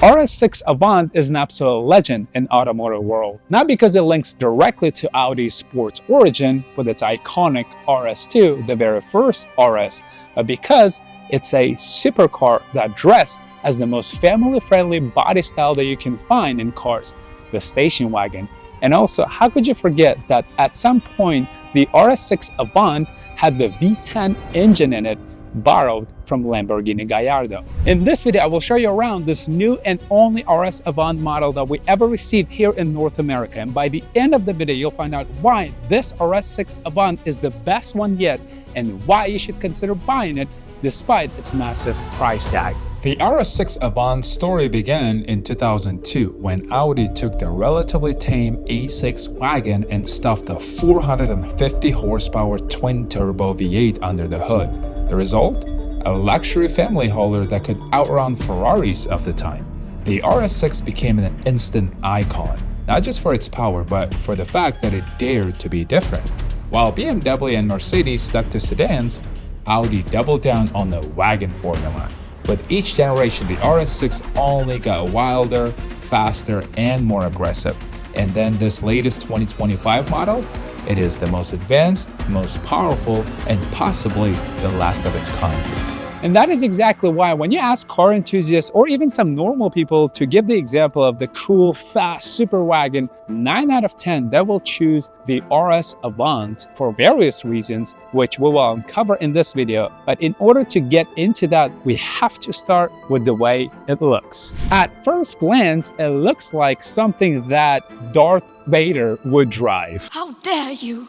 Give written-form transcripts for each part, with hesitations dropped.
RS6 Avant is an absolute legend in automotive world, not because it links directly to Audi's sports origin with its iconic RS2, the very first RS, but because it's a supercar that dressed as the most family-friendly body style that you can find in cars, the station wagon. And also, how could you forget that at some point the RS6 Avant had the V10 engine in it, borrowed from Lamborghini Gallardo. In this video, I will show you around this new and only RS Avant model that we ever received here in North America. And by the end of the video, you'll find out why this RS6 Avant is the best one yet and why you should consider buying it despite its massive price tag. The RS6 Avant story began in 2002 when Audi took the relatively tame A6 Wagon and stuffed a 450 horsepower twin-turbo V8 under the hood. The result? A luxury family hauler that could outrun Ferraris of the time. The RS6 became an instant icon, not just for its power, but for the fact that it dared to be different. While BMW and Mercedes stuck to sedans, Audi doubled down on the wagon formula. With each generation, the RS6 only got wilder, faster, and more aggressive. And then this latest 2025 model, it is the most advanced, most powerful, and possibly the last of its kind. And that is exactly why when you ask car enthusiasts or even some normal people to give the example of the cool, fast super wagon, 9 out of 10, they will choose the RS Avant for various reasons, which we will uncover in this video. But in order to get into that, we have to start with the way it looks. At first glance, it looks like something that Darth Vader would drive. How dare you!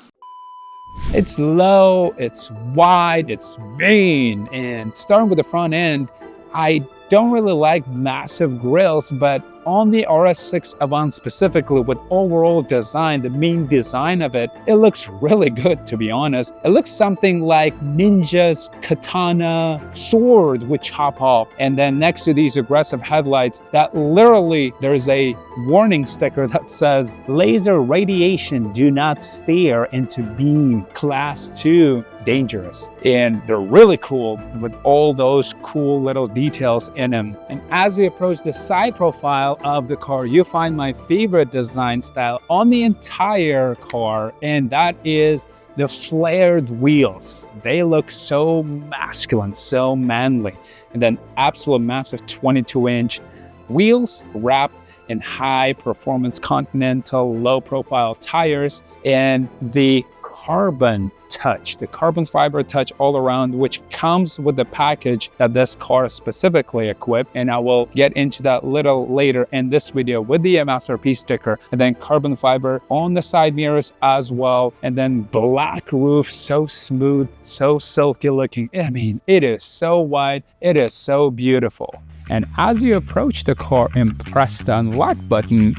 It's low, it's wide, it's vain, and starting with the front end, I don't really like massive grills, but on the RS6 Avant specifically, with overall design, the main design of it, it looks really good, to be honest. It looks something like Ninja's katana sword would chop off. And then next to these aggressive headlights, that literally there's a warning sticker that says, laser radiation, do not stare into beam, class 2, dangerous. And they're really cool with all those cool little details in them. And as we approach the side profile of the car, you find my favorite design style on the entire car, and that is the flared wheels. They look so masculine, so manly. And then absolute massive 22-inch wheels wrapped in high performance Continental low profile tires, and the carbon touch, the carbon fiber touch all around, which comes with the package that this car is specifically equipped. And I will get into that little later in this video with the MSRP sticker, and then carbon fiber on the side mirrors as well. And then black roof, so smooth, so silky looking. I mean, it is so wide, it is so beautiful. And as you approach the car and press the unlock button,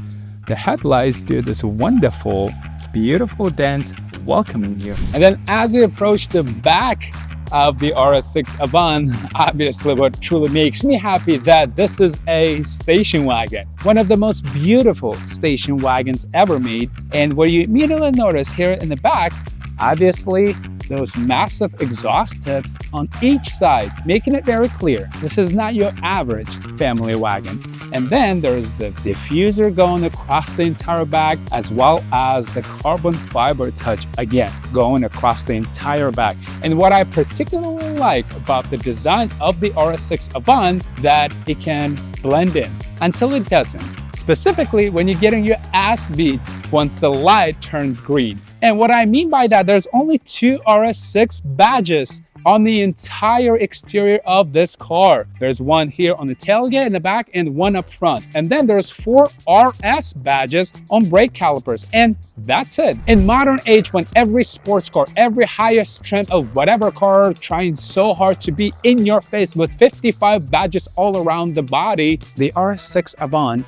the headlights do this wonderful, beautiful dance welcoming you. And then as you approach the back of the RS6 Avant, obviously what truly makes me happy that this is a station wagon. One of the most beautiful station wagons ever made. And what you immediately notice here in the back, obviously those massive exhaust tips on each side, making it very clear this is not your average family wagon. And then there's the diffuser going across the entire back, as well as the carbon fiber touch, again, going across the entire back. And what I particularly like about the design of the RS6 Avant, that it can blend in until it doesn't. Specifically when you're getting your ass beat once the light turns green. And what I mean by that, there's only 2 RS6 badges on the entire exterior of this car. There's one here on the tailgate in the back and one up front. And then there's 4 RS badges on brake calipers. And that's it. In modern age, when every sports car, every highest trim of whatever car trying so hard to be in your face with 55 badges all around the body, the RS6 Avant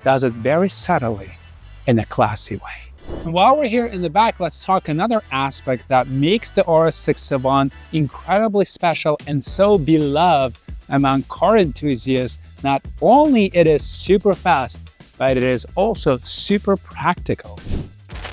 does it very subtly in a classy way. And while we're here in the back, let's talk another aspect that makes the RS6 Avant incredibly special and so beloved among car enthusiasts. Not only it is super fast, but it is also super practical.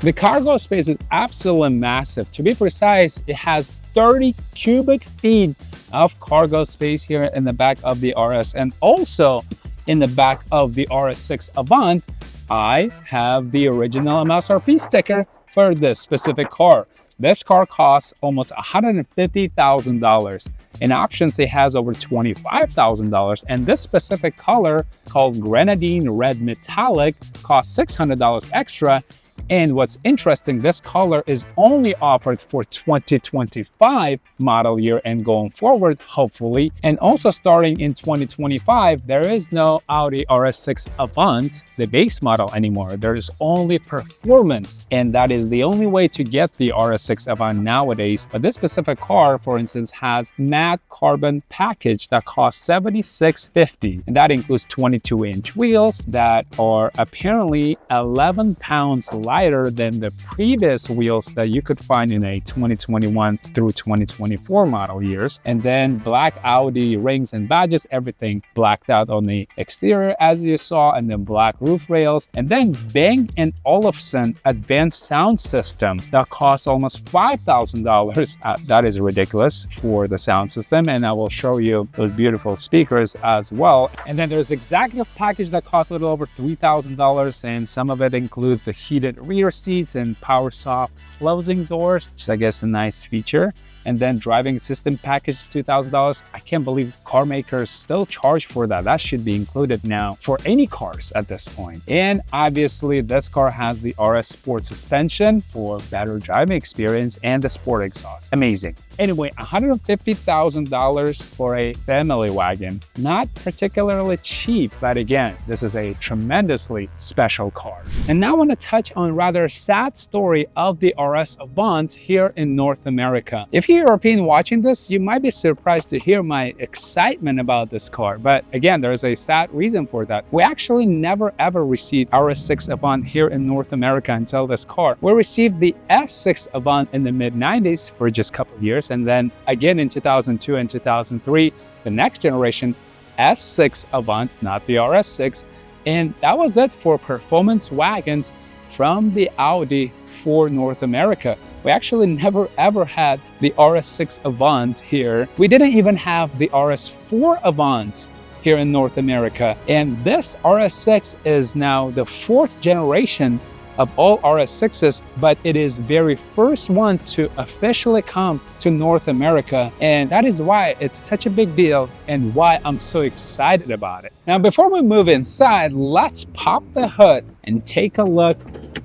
The cargo space is absolutely massive. To be precise, it has 30 cubic feet of cargo space here in the back of the RS, and also in the back of the RS6 Avant, I have the original MSRP sticker for this specific car. This car costs almost $150,000. In options, it has over $25,000, and this specific color, called Grenadine Red Metallic, costs $600 extra. And what's interesting, this color is only offered for 2025 model year and going forward, hopefully. And also starting in 2025, there is no Audi RS6 Avant, the base model, anymore. There is only Performance, and that is the only way to get the RS6 Avant nowadays. But this specific car, for instance, has matte carbon package that costs $76.50, and that includes 22-inch wheels that are apparently 11 pounds lighter than the previous wheels that you could find in a 2021 through 2024 model years. And then black Audi rings and badges, everything blacked out on the exterior as you saw, and then black roof rails. And then Bang & Olufsen advanced sound system that costs almost $5,000. That is ridiculous for the sound system, and I will show you those beautiful speakers as well. And then there's executive package that costs a little over $3,000, and some of it includes the heated rear seats and power soft closing doors, which I guess is a nice feature. And then driving assistant package is $2,000. I can't believe car makers still charge for that. That should be included now for any cars at this point. And obviously this car has the RS Sport suspension for better driving experience and the Sport exhaust. Amazing. Anyway, $150,000 for a family wagon. Not particularly cheap, but again, this is a tremendously special car. And now I want to touch on a rather sad story of the RS Avant here in North America. If you're European watching this, you might be surprised to hear my excitement about this car. But again, there's a sad reason for that. We actually never ever received RS6 Avant here in North America until this car. We received the S6 Avant in the mid-90s for just a couple of years. And then again in 2002 and 2003, the next generation S6 Avant, not the RS6. And that was it for performance wagons from the Audi for North America. We actually never ever had the RS6 Avant here. We didn't even have the RS4 Avant here in North America. And this RS6 is now the 4th generation of all RS6s, but it is very first one to officially come to North America. And that is why it's such a big deal and why I'm so excited about it. Now, before we move inside, let's pop the hood and take a look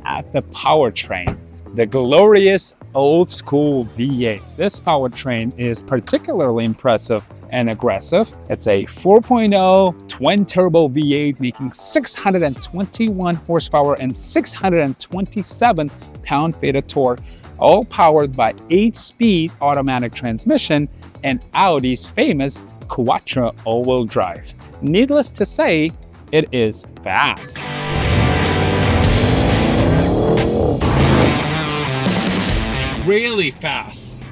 at the powertrain. The glorious old school V8. This powertrain is particularly impressive and aggressive. It's a 4.0 twin turbo V8 making 621 horsepower and 627 pound-feet of torque, all powered by 8-speed automatic transmission and Audi's famous Quattro all-wheel drive. Needless to say, it is fast. Really fast.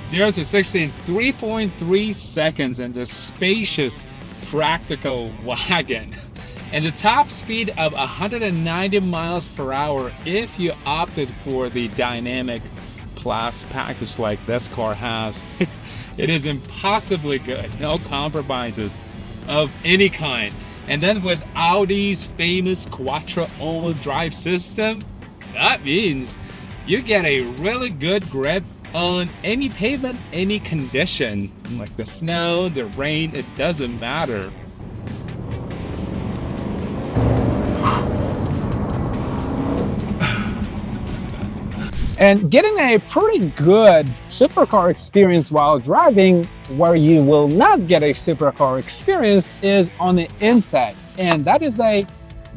0 to 60 in 3.3 seconds in this spacious, practical wagon. And the top speed of 190 miles per hour if you opted for the dynamic plus package like this car has. It is impossibly good. No compromises of any kind. And then with Audi's famous Quattro all-wheel drive system, that means you get a really good grip on any pavement, any condition, like the snow, the rain, it doesn't matter. And getting a pretty good supercar experience while driving, where you will not get a supercar experience, is on the inside. And that is a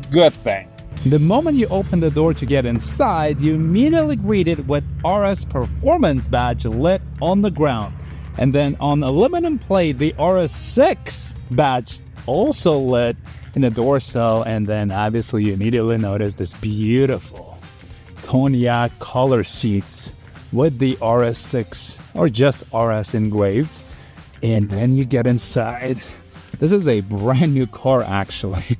good thing. The moment you open the door to get inside, you immediately greeted with RS Performance badge lit on the ground. And then on aluminum plate, the RS6 badge also lit in the door sill. And then obviously you immediately notice this beautiful cognac color seats with the RS6 or just RS engraved. And then you get inside. This is a brand new car actually.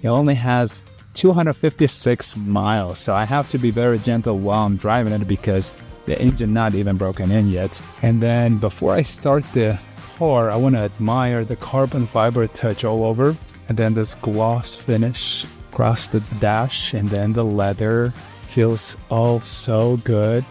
It only has 256 miles, so I have to be very gentle while I'm driving it because the engine not even broken in yet. And then before I start the car, I want to admire the carbon fiber touch all over. And then this gloss finish across the dash, and then the leather feels all so good.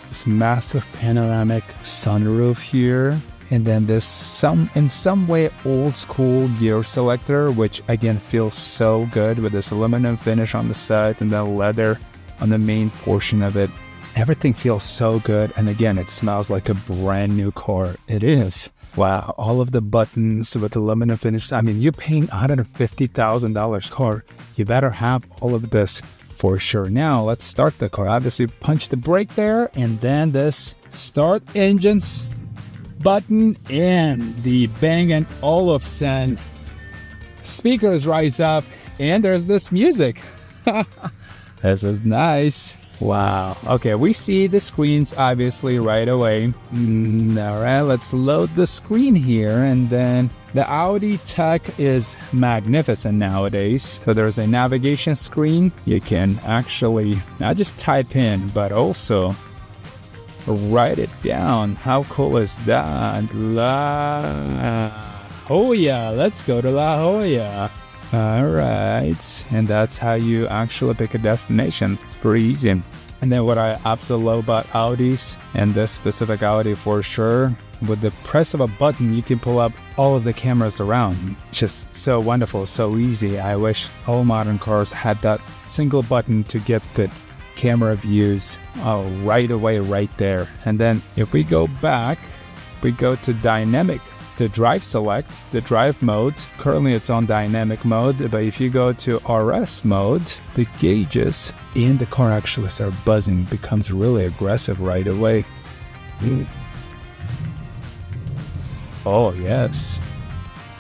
This massive panoramic sunroof here. And then this in some way old school gear selector, which again feels so good with this aluminum finish on the side and then leather on the main portion of it. Everything feels so good. And again, it smells like a brand new car. It is. Wow. All of the buttons with aluminum finish. I mean, you're paying $150,000 car. You better have all of this for sure. Now let's start the car. Obviously punch the brake there, and then this start engine button and the Bang & Olufsen speakers rise up, and there's this music. This is nice. Wow. Okay, we see the screens obviously right away. All right, let's load the screen here, and then the Audi tech is magnificent nowadays. So there's a navigation screen. You can actually not just type in, but also write it down. How cool is that? La Jolla. Let's go to La Jolla. All right. And that's how you actually pick a destination. It's pretty easy. And then what I absolutely love about Audis, and this specific Audi for sure, with the press of a button, you can pull up all of the cameras around. Just so wonderful, so easy. I wish all modern cars had that single button to get the camera views right away, right there. And then if we go back, we go to dynamic, the drive select, the drive mode. Currently it's on dynamic mode, but if you go to RS mode, the gauges in the car actually start buzzing, becomes really aggressive right away. Oh yes.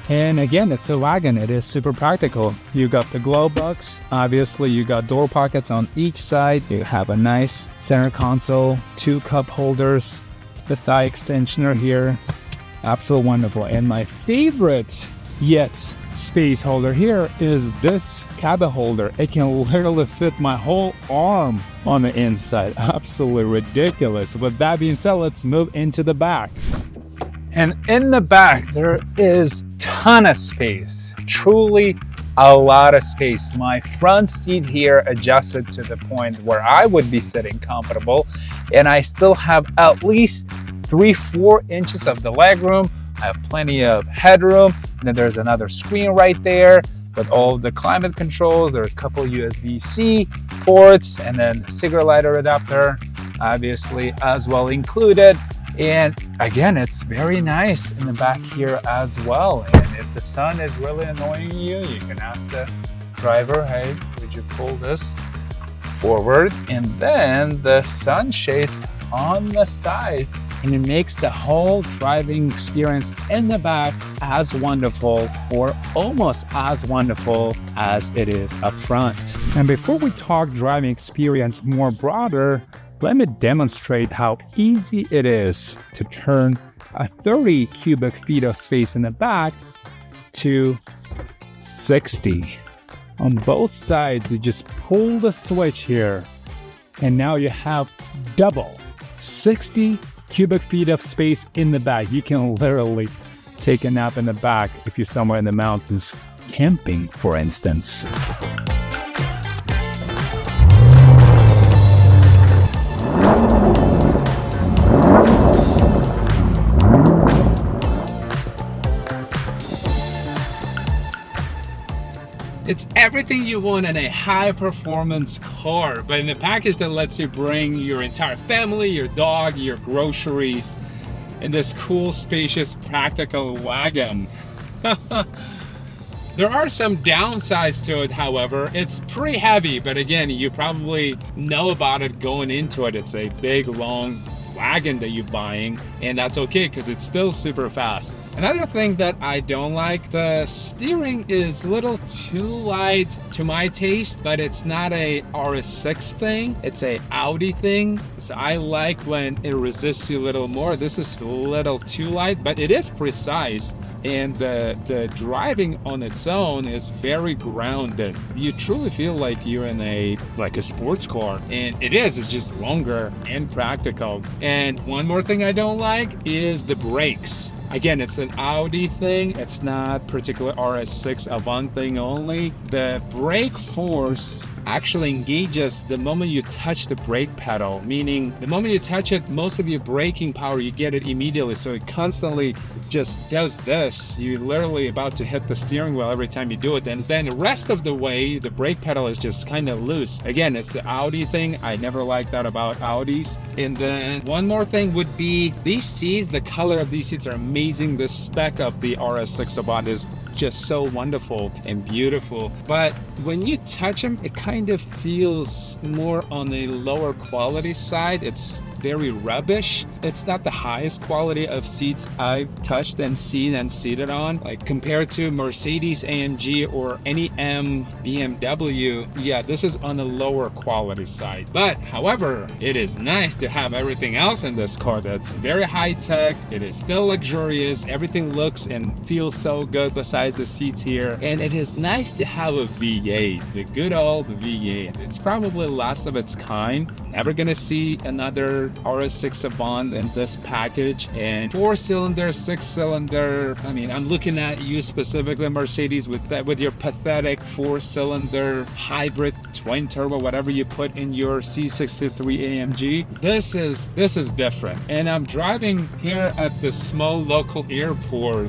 And again, it's a wagon. It is super practical. You got the glove box. Obviously, you got door pockets on each side. You have a nice center console, 2 cup holders, the thigh extensioner here. Absolutely wonderful. And my favorite yet space holder here is this cabin holder. It can literally fit my whole arm on the inside. Absolutely ridiculous. With that being said, let's move into the back. And in the back, there is a ton of space, truly a lot of space. My front seat here adjusted to the point where I would be sitting comfortable, and I still have at least 3-4 inches of the leg room. I have plenty of headroom. And then there's another screen right there with all the climate controls. There's a couple USB-C ports, and then cigarette lighter adapter, obviously, as well included. And again, it's very nice in the back here as well. And if the sun is really annoying you, you can ask the driver, hey, would you pull this forward? And then the sunshades on the sides, and it makes the whole driving experience in the back as wonderful, or almost as wonderful as it is up front. And before we talk driving experience more broader, let me demonstrate how easy it is to turn a 30 cubic feet of space in the back to 60. On both sides, you just pull the switch here, and now you have double 60 cubic feet of space in the back. You can literally take a nap in the back if you're somewhere in the mountains camping, for instance. It's everything you want in a high-performance car, but in a package that lets you bring your entire family, your dog, your groceries in this cool, spacious, practical wagon. There are some downsides to it, however. It's pretty heavy, but again, you probably know about it going into it. It's a big, long wagon that you're buying, and that's okay because it's still super fast. Another thing that I don't like, the steering is a little too light to my taste, but it's not a RS6 thing, it's a Audi thing. So I like when it resists you a little more. This is a little too light, but it is precise, and the driving on its own is very grounded. You truly feel like you're in a sports car, and it's just longer and practical. And one more thing I don't like is the brakes. Again, it's an Audi thing. It's not particular RS6 Avant thing only. The brake force actually engages the moment you touch the brake pedal, meaning the moment you touch it, most of your braking power, you get it immediately. So it constantly just does this. You're literally about to hit the steering wheel every time you do it. And then the rest of the way, the brake pedal is just kind of loose. Again, it's the Audi thing. I never liked that about Audis. And then one more thing would be these seats, the color of these seats are amazing. The spec of the RS6 Avant is just so wonderful and beautiful, but when you touch them, it kind of feels more on the lower quality side. It's very rubbish. It's not the highest quality of seats I've touched and seen and seated on. Like compared to Mercedes AMG or any M BMW, yeah, this is on the lower quality side. But however, it is nice to have everything else in this car that's very high tech. It is still luxurious. Everything looks and feels so good besides the seats here. And it is nice to have a V8, the good old V8. It's probably the last of its kind. Never gonna see another RS6 Avant in this package. And 4-cylinder, 6-cylinder. I mean, I'm looking at you specifically, Mercedes, with that, with your pathetic 4-cylinder hybrid twin turbo, whatever you put in your C63 AMG. This is different. And I'm driving here at the small local airport.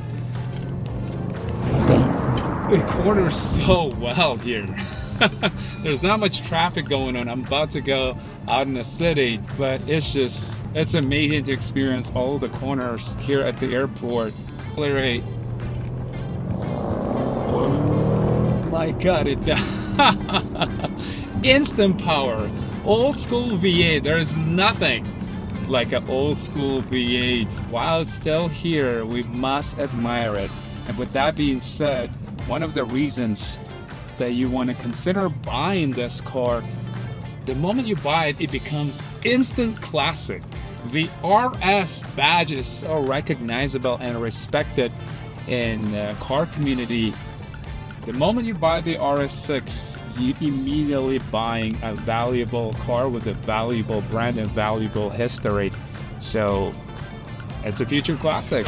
It corners so well here. There's not much traffic going on. I'm about to go out in the city, but it's amazing to experience all the corners here at the airport. Rate. Oh my God, it instant power. Old school V8. There's nothing like an old school V8. While it's still here, we must admire it. And with that being said, one of the reasons that you want to consider buying this car, the moment you buy it, it becomes instant classic. The RS badge is so recognizable and respected in the car community. The moment you buy the RS6, you immediately buying a valuable car with a valuable brand and valuable history. So it's a future classic.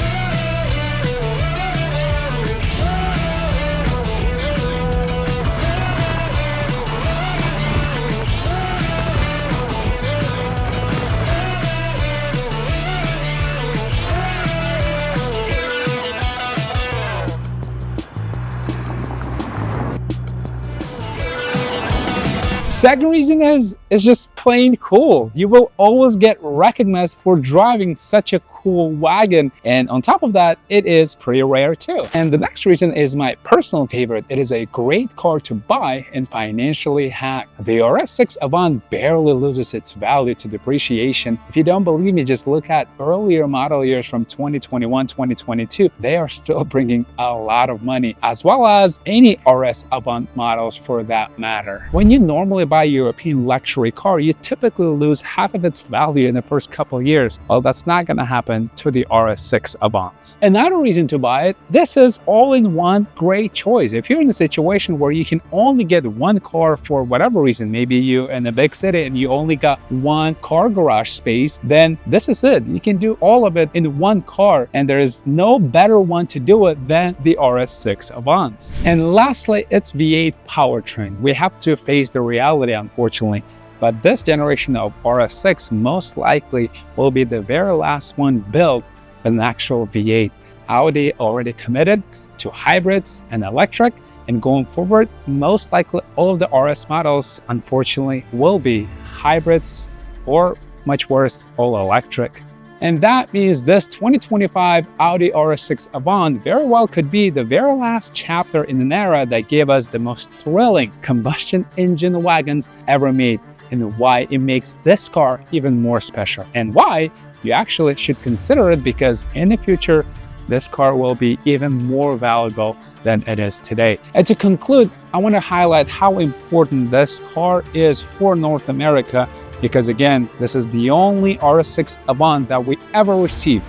Second reason is it's just plain cool. You will always get recognized for driving such a cool wagon, and on top of that, it is pretty rare too. And the next reason is my personal favorite. It is a great car to buy and financially hack. The RS6 Avant barely loses its value to depreciation. If you don't believe me, just look at earlier model years from 2021, 2022. They are still bringing a lot of money, as well as any RS Avant models for that matter. When you normally buy a European luxury car, you typically lose half of its value in the first couple of years. Well, that's not going to happen to the RS6 Avant. Another reason to buy it, this is all-in-one great choice. If you're in a situation where you can only get one car for whatever reason, maybe you're in a big city and you only got one car garage space, then this is it. You can do all of it in one car, and there is no better one to do it than the RS6 Avant. And lastly, it's V8 powertrain. We have to face the reality, unfortunately. But this generation of RS6 most likely will be the very last one built with an actual V8. Audi already committed to hybrids and electric, and going forward, most likely all of the RS models, unfortunately, will be hybrids or, much worse, all electric. And that means this 2025 Audi RS6 Avant very well could be the very last chapter in an era that gave us the most thrilling combustion engine wagons ever made, and why it makes this car even more special, and why you actually should consider it, because in the future, this car will be even more valuable than it is today. And to conclude, I want to highlight how important this car is for North America, because again, this is the only RS6 Avant that we ever received,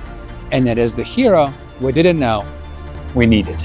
and it is the hero we didn't know we needed.